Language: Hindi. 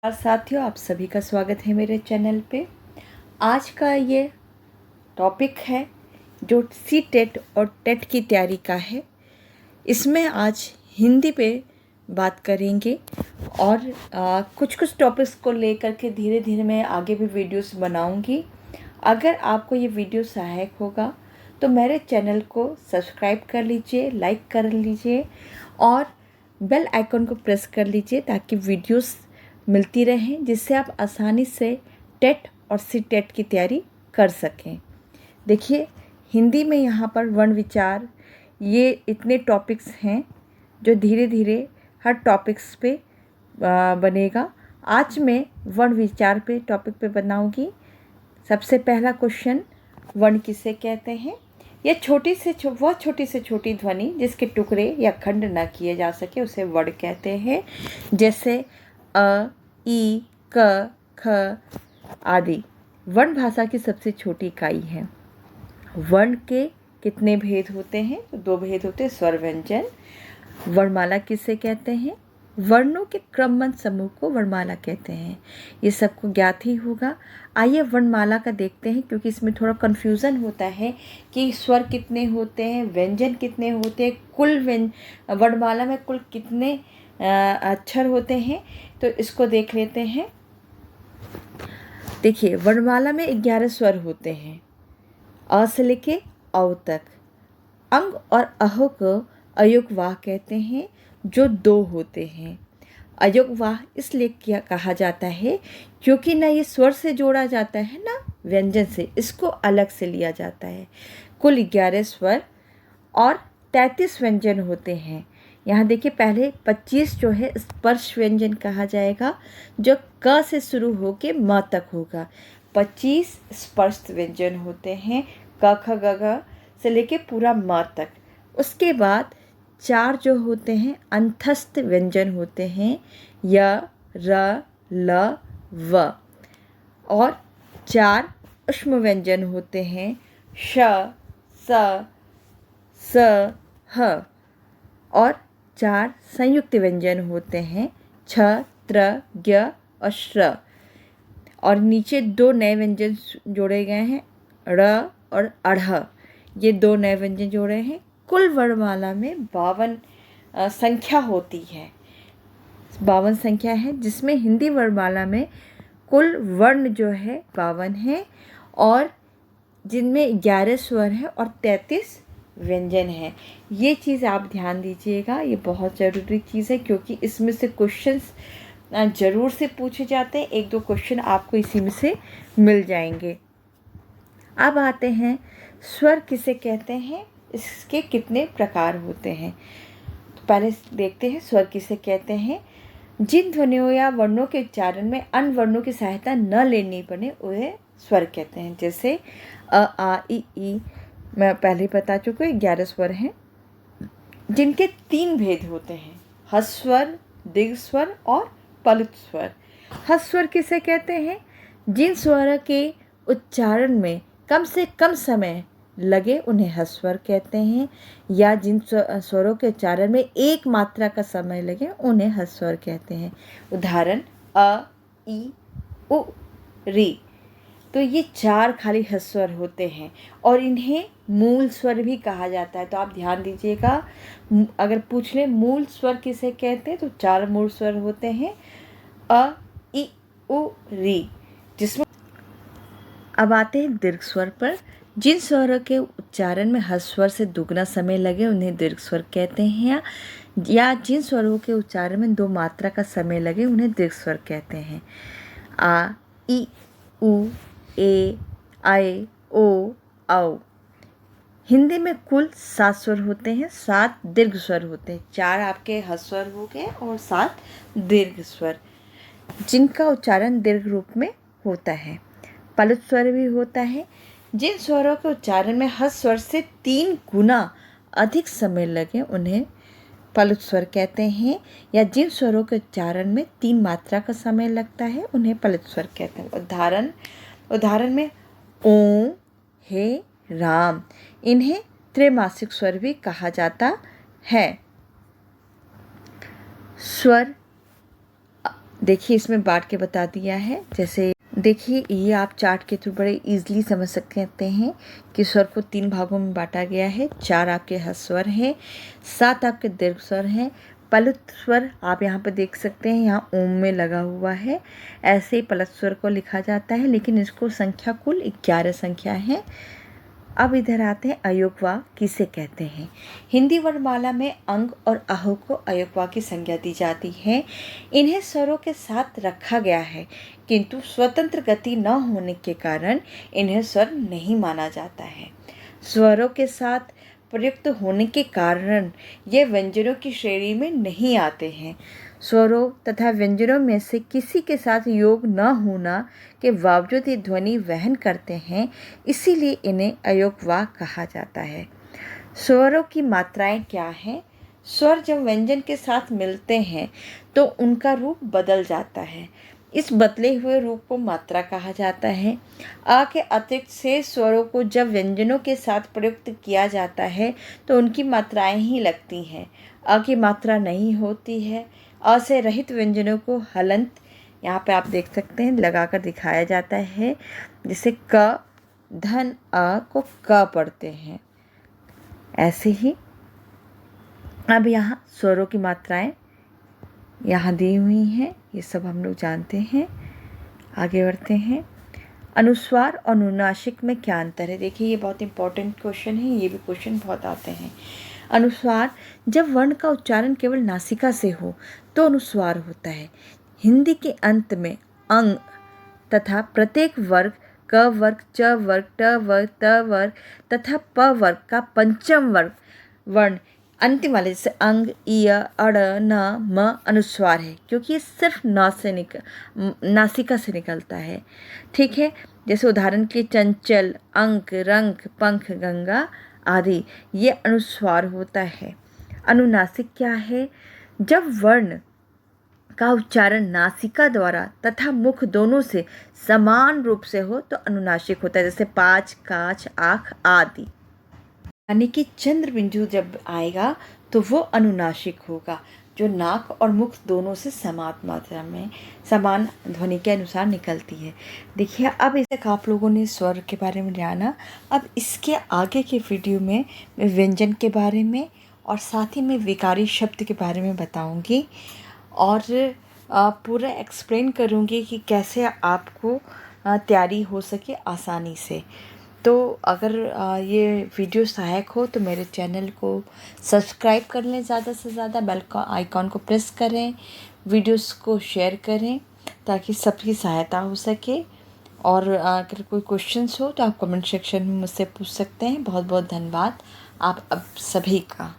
और साथियों, आप सभी का स्वागत है मेरे चैनल पे। आज का ये टॉपिक है जो सी टेट और टेट की तैयारी का है। इसमें आज हिंदी पे बात करेंगे और कुछ टॉपिक्स को लेकर के धीरे धीरे मैं आगे भी वीडियोस बनाऊंगी। अगर आपको ये वीडियो सहायक होगा तो मेरे चैनल को सब्सक्राइब कर लीजिए, लाइक कर लीजिए और बेल आइकन को प्रेस कर लीजिए ताकि वीडियोस मिलती रहें, जिससे आप आसानी से टेट और सी टेट की तैयारी कर सकें। देखिए, हिंदी में यहाँ पर वर्ण विचार, ये इतने टॉपिक्स हैं जो धीरे धीरे हर टॉपिक्स पे बनेगा। आज मैं वर्ण विचार पे टॉपिक पे बनाऊंगी। सबसे पहला क्वेश्चन, वर्ण किसे कहते हैं? यह छोटी से छोटी ध्वनि जिसके टुकड़े या खंड न किए जा सके उसे वर्ण कहते हैं। जैसे अ, ई, क, ख आदि वर्ण भाषा की सबसे छोटी इकाई है। वर्ण के कितने भेद होते हैं? तो दो भेद होते हैं, स्वर व्यंजन। वर्णमाला किसे कहते हैं? वर्णों के क्रमबद्ध समूह को वर्णमाला कहते हैं। ये सबको ज्ञात ही होगा। आइए वर्णमाला का देखते हैं, क्योंकि इसमें थोड़ा कन्फ्यूज़न होता है कि स्वर कितने होते हैं, व्यंजन कितने होते हैं, कुल वर्णमाला में कुल कितने अक्षर होते हैं। तो इसको देख लेते हैं। देखिए, वर्णमाला में 11 स्वर होते हैं, अ से लेके औ तक। अंग और अह को अयोगवाह कहते हैं, जो 2 होते हैं। अयोगवाह इसलिए क्या कहा जाता है क्योंकि ना ये स्वर से जोड़ा जाता है ना व्यंजन से, इसको अलग से लिया जाता है। कुल 11 स्वर और 33 व्यंजन होते हैं। यहाँ देखिए, पहले 25 जो है स्पर्श व्यंजन कहा जाएगा, जो क से शुरू होके म तक होगा। 25 स्पर्श व्यंजन होते हैं, क ख ग घ से लेके पूरा म तक। उसके बाद 4 जो होते हैं अंतस्थ व्यंजन होते हैं, य, र, ल, व। और 4 ऊष्म व्यंजन होते हैं, श, स, स, ह। और 4 संयुक्त व्यंजन होते हैं, छ, त्र, ज्ञ और श्र। और नीचे 2 नए व्यंजन जोड़े गए हैं, ड़ और अढ़। ये 2 नए व्यंजन जोड़े हैं। कुल वर्णमाला में 52 संख्या होती है, 52 संख्या है, जिसमें हिंदी वर्णमाला में कुल वर्ण जो है 52 है और जिनमें 11 स्वर हैं और 33 व्यंजन हैं। ये चीज़ आप ध्यान दीजिएगा, ये बहुत ज़रूरी चीज़ है, क्योंकि इसमें से क्वेश्चंस ज़रूर से पूछे जाते हैं। 1-2 क्वेश्चन आपको इसी में से मिल जाएंगे। अब आते हैं, स्वर किसे कहते हैं, इसके कितने प्रकार होते हैं। तो पहले देखते हैं स्वर किसे कहते हैं। जिन ध्वनियों या वर्णों के उच्चारण में अन्य वर्णों की सहायता न लेनी पड़े उन्हें स्वर कहते हैं। जैसे अ, आ, ई मैं पहले ही बता चुकी हूँ, 11 स्वर हैं, जिनके 3 भेद होते हैं, ह्रस्व, दीर्घ स्वर और पलुत स्वर। ह्रस्व स्वर किसे कहते हैं? जिन स्वर के उच्चारण में कम से कम समय लगे उन्हें ह्रस्व स्वर कहते हैं, या जिन स्वरों के उच्चारण में एक मात्रा का समय लगे उन्हें ह्रस्व स्वर कहते हैं। उदाहरण, अ, ई, उ, री। तो ये 4 खाली ह्रस्व स्वर होते हैं और इन्हें मूल स्वर भी कहा जाता है। तो आप ध्यान दीजिएगा, अगर पूछ ले मूल स्वर किसे कहते हैं, तो 4 मूल स्वर होते हैं, अ, ई, उ, री, जिसमें अब आते हैं दीर्घ स्वर पर। जिन स्वरों के उच्चारण में ह्रस्व स्वर से दुगना समय लगे उन्हें दीर्घ स्वर कहते हैं, या जिन स्वरों के उच्चारण में 2 मात्रा का समय लगे उन्हें दीर्घ स्वर कहते हैं। आ, ई, उ, ए, आए, ओ, औ। हिंदी में कुल 7 स्वर होते हैं, 7 दीर्घ स्वर होते हैं। 4 आपके ह्रस्व स्वर हो गए और 7 दीर्घ स्वर, जिनका उच्चारण दीर्घ रूप में होता है। पलुत स्वर भी होता है। जिन स्वरों के उच्चारण में ह्रस्व स्वर से 3 गुना अधिक समय लगे उन्हें पलुत स्वर कहते हैं, या जिन स्वरों के उच्चारण में 3 मात्रा का समय लगता है उन्हें पलुत स्वर कहते हैं। उदाहरण में ओम, हे, राम, इन्हें त्रैमासिक स्वर भी कहा जाता है। स्वर देखिए इसमें बांट के बता दिया है। जैसे देखिए ये आप चार्ट के थ्रू बड़े इजीली समझ सकते हैं कि स्वर को 3 भागों में बांटा गया है। 4 आपके ह्रस्व स्वर हैं, 7 आपके दीर्घ स्वर हैं। पलुत स्वर आप यहाँ पर देख सकते हैं, यहाँ ओम में लगा हुआ है। ऐसे ही पलुत स्वर को लिखा जाता है, लेकिन इसको संख्या कुल 11 संख्या है। अब इधर आते हैं अयोगवा किसे कहते हैं। हिंदी वर्णमाला में अंग और अह को अयोगवा की संज्ञा दी जाती है। इन्हें स्वरों के साथ रखा गया है, किंतु स्वतंत्र गति न होने के कारण इन्हें स्वर नहीं माना जाता है। स्वरों के साथ प्रयुक्त होने के कारण ये व्यंजनों की श्रेणी में नहीं आते हैं। स्वरों तथा व्यंजनों में से किसी के साथ योग न होना के बावजूद ये ध्वनि वहन करते हैं, इसीलिए इन्हें अयोगवा कहा जाता है। स्वरों की मात्राएं क्या हैं? स्वर जब व्यंजन के साथ मिलते हैं तो उनका रूप बदल जाता है। इस बदले हुए रूप को मात्रा कहा जाता है। अ के अतिरिक्त से स्वरों को जब व्यंजनों के साथ प्रयुक्त किया जाता है तो उनकी मात्राएं ही लगती हैं। अ की मात्रा नहीं होती है। अ से रहित व्यंजनों को हलंत, यहाँ पे आप देख सकते हैं, लगाकर दिखाया जाता है। जैसे क, धन, अ को क पढ़ते हैं। ऐसे ही अब यहाँ स्वरों की मात्राएं यहाँ दी हुई हैं, ये सब हम लोग जानते हैं। आगे बढ़ते हैं। अनुस्वार और अनुनासिक में क्या अंतर है? देखिए ये बहुत इंपॉर्टेंट क्वेश्चन है, ये भी क्वेश्चन बहुत आते हैं। अनुस्वार, जब वर्ण का उच्चारण केवल नासिका से हो तो अनुस्वार होता है। हिंदी के अंत में अंग तथा प्रत्येक वर्ग क वर्ग, च वर्ग, ट वर्ग, त वर्ग तथा प वर्ग का पंचम वर्ग वर्ण अंतिम वाले जैसे अंग, इय, अड़, न, म अनुस्वार है, क्योंकि ये सिर्फ नासिका से निकलता है। ठीक है, जैसे उदाहरण के चंचल, अंक, रंक, पंख, गंगा आदि, ये अनुस्वार होता है। अनुनासिक क्या है? जब वर्ण का उच्चारण नासिका द्वारा तथा मुख दोनों से समान रूप से हो तो अनुनासिक होता है। जैसे पाँच, कांच, आँख आदि। यानी कि चंद्र बिंदु जब आएगा तो वो अनुनासिक होगा, जो नाक और मुख दोनों से समान मात्रा में समान ध्वनि के अनुसार निकलती है। देखिए अब इसे आप लोगों ने स्वर के बारे में जाना। अब इसके आगे के वीडियो में मैं व्यंजन के बारे में और साथ ही मैं विकारी शब्द के बारे में बताऊंगी और पूरा एक्सप्लेन करूंगी कि कैसे आपको तैयारी हो सके आसानी से। तो अगर ये वीडियो सहायक हो तो मेरे चैनल को सब्सक्राइब कर लें, ज़्यादा से ज़्यादा बेल का आइकॉन को प्रेस करें, वीडियोस को शेयर करें ताकि सबकी सहायता हो सके। और अगर कोई क्वेश्चंस हो तो आप कमेंट सेक्शन में मुझसे पूछ सकते हैं। बहुत बहुत धन्यवाद आप अब सभी का।